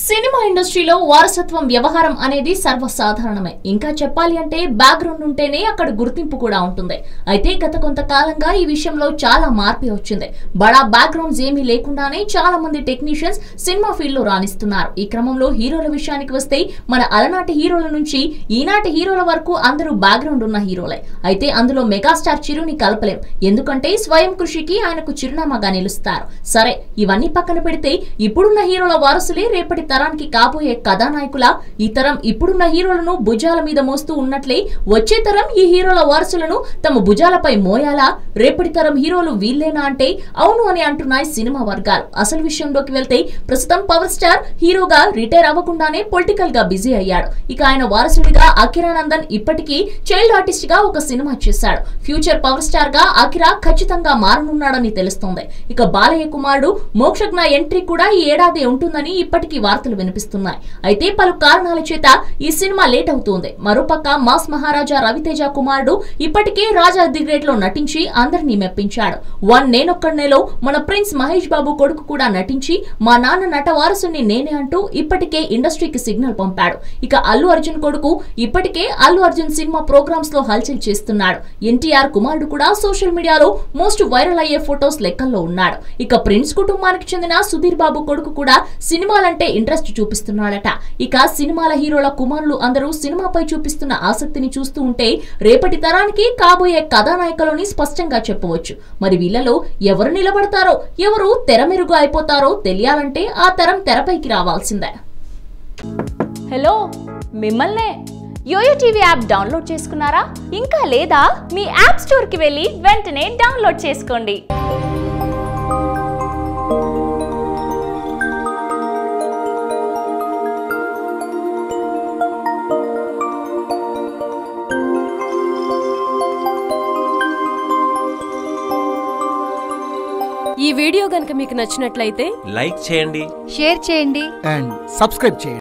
Cinema ఇండస్ట్రీలో వారసత్వం వ్యవహారం అనేది సర్వసాధారణమే. ఇంకా చెప్పాలి అంటే బ్యాక్గ్రౌండ్ ఉంటేనే అక్కడ గుర్తింపు కూడా ఉంటుంది. అయితే గత కొంతకాలంగా ఈ విషయంలో చాలా మార్పు వచ్చింది. బడా బ్యాక్గ్రౌండ్స్ ఏమీ లేకుండానే చాలా మంది టెక్నీషియన్స్ సినిమా ఫీల్డ్ లో రాణిస్తున్నారు. ఈ క్రమంలో హీరోల విషయానికి వస్తే మన అలనాటి హీరోల నుంచి ఈనాటి హీరోల వరకు అందరూ బ్యాక్గ్రౌండ్ ఉన్న హీరోలే. అయితే అందులో మెగాస్టార్ చిరుని కలపలేం. ఎందుకంటే స్వయం కృషికి ఆయనకు చిరునామాగా నిలుస్తారు. సరే, ఇవన్నీ పక్కన పెడితే ఇప్పుడున్న హీరోల వారసులే రేపటి తరానికి కాబోయే కథానాయకుల ఈ తరం ఇప్పుడున్న హీరోలను భుజాల మీద మోస్తూ ఉన్నట్లే వచ్చే తరం ఈ హీరోల వారసులను తమ భుజాలపై మోయాలా? రేపటి తరం హీరోలు వీళ్ళేనా అంటే అవును అని అంటున్నాయి సినిమా వర్గాలు. అసలు విషయంలోకి వెళ్తే ప్రస్తుతం పవర్ స్టార్ హీరోగా రిటైర్ అవ్వకుండానే పొలిటికల్ గా బిజీ అయ్యాడు. ఇక ఆయన వారసుడిగా అకిరానందన్ ఇప్పటికీ చైల్డ్ ఆర్టిస్ట్ గా ఒక సినిమా చేశాడు. ఫ్యూచర్ పవర్ స్టార్ గా అకిరా ఖచ్చితంగా మారనున్నాడని తెలుస్తోంది. ఇక బాలయ్య కుమారుడు మోక్షజ్ఞ ఎంట్రీ కూడా ఈ ఏడాది ఉంటుందని ఇప్పటికీ వార్తలు వినిపిస్తున్నాయి. అయితే పలు కారణాల చేత ఈ సినిమా లేట్ అవుతోంది. మరోపక్క మాస్ మహారాజా రవితేజ కుమారుడు ఇప్పటికే రాజా ది గ్రేట్ లో నటించి అందరినీ మెప్పించాడు. వన్ నేనొక్కడనేలో మన ప్రిన్స్ మహేష్ బాబు కొడుకు కూడా నటించి మా నాన్న నట వారసుని నేనే అంటూ ఇప్పటికే ఇండస్ట్రీకి సిగ్నల్ పంపాడు. ఇక అల్లు అర్జున్ కొడుకు ఇప్పటికే అల్లు అర్జున్ సినిమా ప్రోగ్రామ్స్ లో హల్చల్ చేస్తున్నాడు. ఎన్టీఆర్ కుమారుడు కూడా సోషల్ మీడియాలో మోస్ట్ వైరల్ అయ్యే ఫొటోస్ లెక్కల్లో ఉన్నాడు. ఇక ప్రిన్స్ కుటుంబానికి చెందిన సుధీర్ బాబు కొడుకు కూడా సినిమాలంటే ఇంట్రెస్ట్ చూపిస్తున్నాడట. ఇక సినిమాల హీరోల కుమారులు అందరూ సినిమాపై చూపిస్తున్న ఆసక్తిని చూస్తూ ఉంటే రేపటి తరానికి కాబోయే కథానాయకులని స్పష్టంగా చెప్పవచ్చు. మరి వీళ్ళలో ఎవరు నిలబడతారో, ఎవరు తెరమెరుగు అయిపోతారో తెలియాలంటే ఆ తరం తెరపైకి రావాల్సిందే. హలో, మిమ్మల్నే. యోయో టీవీ యాప్ డౌన్లోడ్ చేసుకున్నారా? ఇంకా లేదా? మీ యాప్ స్టోర్ కి వెళ్ళి వెంటనే డౌన్లోడ్ చేసుకోండి. ఈ వీడియో గనుక మీకు నచ్చినట్లయితే లైక్ చేయండి, షేర్ చేయండి అండ్ సబ్స్క్రైబ్ చేయండి.